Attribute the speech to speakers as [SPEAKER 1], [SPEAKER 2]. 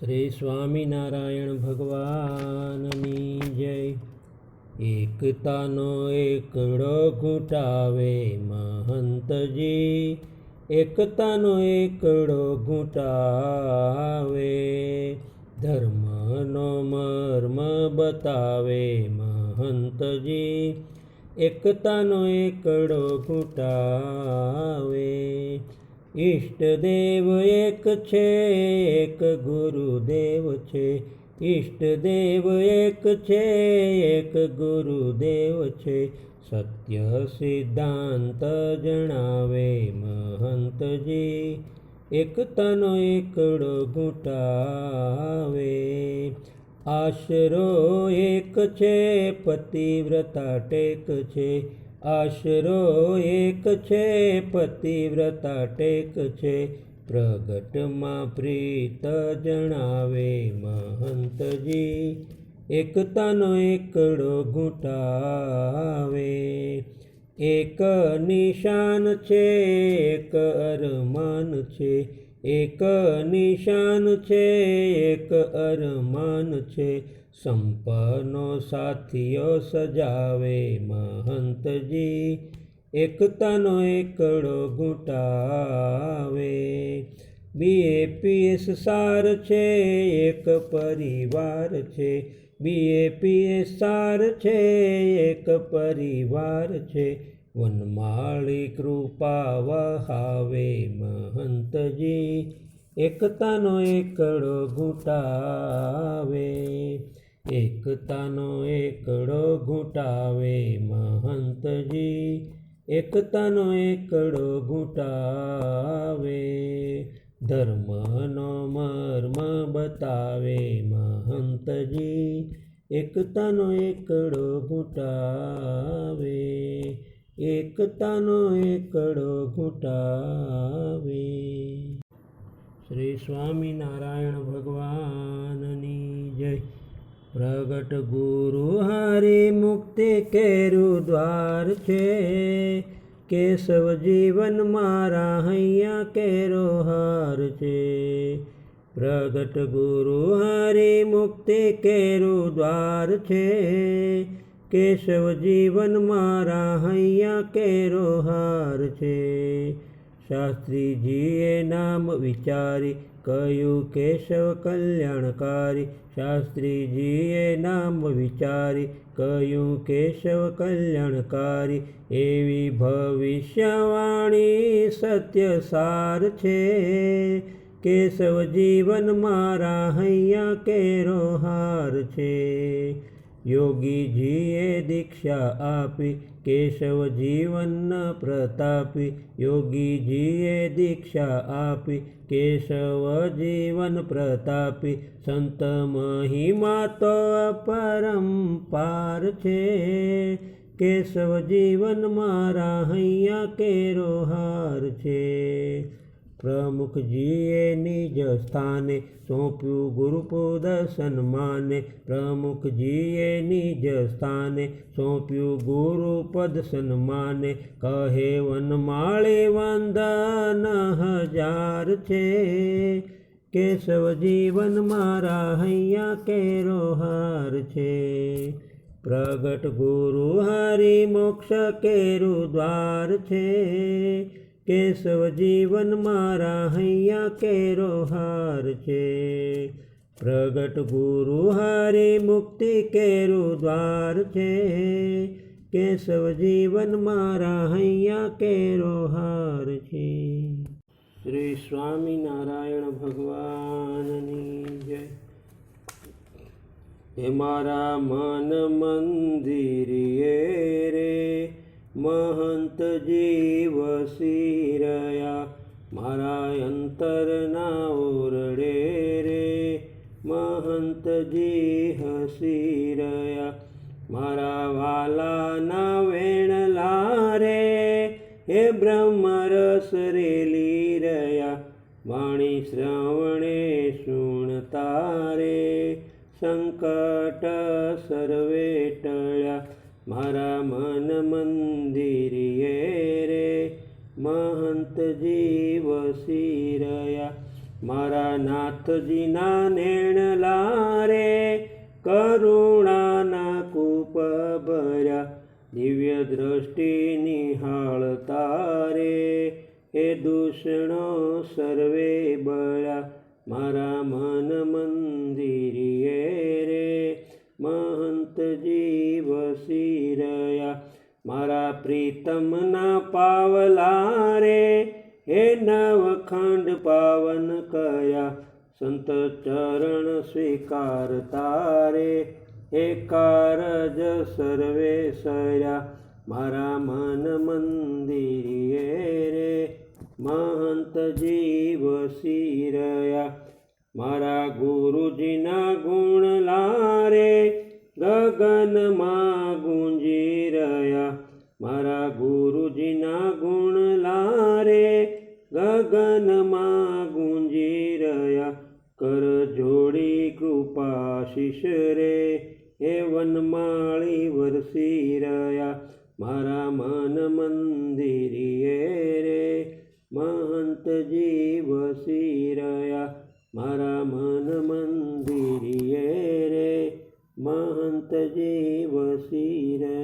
[SPEAKER 1] શ્રી સ્વામિનારાયણ ભગવાનની જય. એકતાનો એકડો ઘૂંટાવે મહંતજી, એકતાનો એકડો ઘૂંટાવે, ધર્મનો મર્મ બતાવે મહંતજી, એકતાનો એકડો ઘૂંટાવે. ઈષ્ટદેવ એક છે, એક ગુરુદેવ છે, ઈષ્ટદેવ એક છે, એક ગુરુદેવ છે, સત્ય સિદ્ધાંત જણાવે મહંતજી, એકતાનો એકડો ઘૂંટાવે. આશરો એક છે, પતિવ્રતા ટેક છે, આશરો એક છે, પતિવ્રતા ટેક છે, પ્રગટમાં પ્રીત જણાવે મહંતજી, એકતાનો એકડો ઘૂંટાવે. એક નિશાન છે, એક અરમાન છે, એક નિશાન છે, એક અરમાન છે, સંપનો સાથીઓ સજાવે મહંતજી, એકતાનો એકડો ઘૂંટાવે. BAPS સાર છે, એક પરિવાર છે, BAPS સાર છે, એક પરિવાર છે, વનમાળી કૃપા વહાવે મહંતજી, એકતાનો એકડો ઘૂંટાવે. એકતાનો એકડો ઘૂંટાવે મહંતજી, એકતાનો એકડો ઘૂંટાવે, ધર્મનો મર્મ બતાવે મહંતજી, એકતાનો એકડો ઘૂંટાવે, એકતાનો એકડો ઘૂંટાવે. શ્રી સ્વામિનારાયણ ભગવાનની જય. પ્રગટ ગુરુ હરિ મુક્તિ કેરું દ્વાર છે, કેશવ જીવન મારા હૈયા કેરો હાર છે. પ્રગટ ગુરુ હરિ મુક્તિ કેરું દ્વાર છે, કેશવ જીવન મારા હૈયા કેરો હાર છે. શાસ્ત્રીજીએ નામ વિચારી કહ્યું કેશવ કલ્યાણકારી, શાસ્ત્રીજીએ નામ વિચારી કહ્યું કેશવ કલ્યાણકારી, એવી ભવિષ્યવાણી સત્ય સાર છે, કેશવ જીવન મારા હૈયા કેરો હાર છે. યોગીજીએ દીક્ષા આપી કેશવ જીવન પ્રતાપી, યોગીજીએ દીક્ષા આપી કેશવ જીવન પ્રતાપી, સંત મહિમા તો અપરંપાર છે, કેશવ જીવન મારા હૈયા કેરો હાર છે. પ્રમુખજીએ નિજ સ્થાને સોંપ્યું ગુરુપદ સન્માને, પ્રમુખજીએ નિજ સ્થાને સોંપ્યું ગુરુપદ સન્માને, કહે વનમાળી વંદન હજાર છે, કેશવ જીવન મારા હૈયા કેરો હાર છે. પ્રગટ ગુરુ હરિ મોક્ષ કેરું દ્વાર છે, કેશવ જીવન મારા હૈયા કેરો હાર છે. પ્રગટ ગુરુ હરિ મુક્તિ કેરું દ્વાર છે, કેશવ જીવન મારા હૈયા કેરો હાર છે. શ્રી સ્વામિનારાયણ ભગવાનની જય. હે મારા મન મંદિરીએ રે મહંતજી વસી રહ્યા, મારા અંતરના ઓરડે રે મહંતજી હસી રહ્યા, મારા વાલાના વેણલા રે હે બ્રહ્મરસ રેલી રહ્યા, વાણી શ્રવણે સુણતા રે સંકટ સર્વે ટળ્યા, મારા મન મંદિરીએ રે મહંતજી વસી રહ્યા, મારા નાથજી ગુરુજીના નેણલા રે કરુણાના કૂપ ભર્યા દિવ્ય દ્રષ્ટિ નિહાળતા રે હે દૂષણો સર્વે બળ્યા મારા મન મંદિરીએ રે મહંતજી વસી રહ્યા મારા પ્રીતમના પાવલા રે હે નવખંડ પાવન કયા સંત ચરણ સ્વીકારતા રે હે કારજ સર્વે સર્યા મારા મન મંદિરીએ રે મહંતજી વસી રહ્યા મારા ગુરુજીના ગુણ લારે ગગનમાં ગુંજી રહ્યા મારા ગુરુજીના ગુણ લારે ગગનમાં ગુંજી રહ્યા કર જોડી કૃપાશીષ રે હે વનમાળી વરસી રહ્યા મારા મન મંદિરીએ રે મહંતજી વસી રહ્યા મારા મન મંદિરીએ રે મહંતજી વસી રહ્યા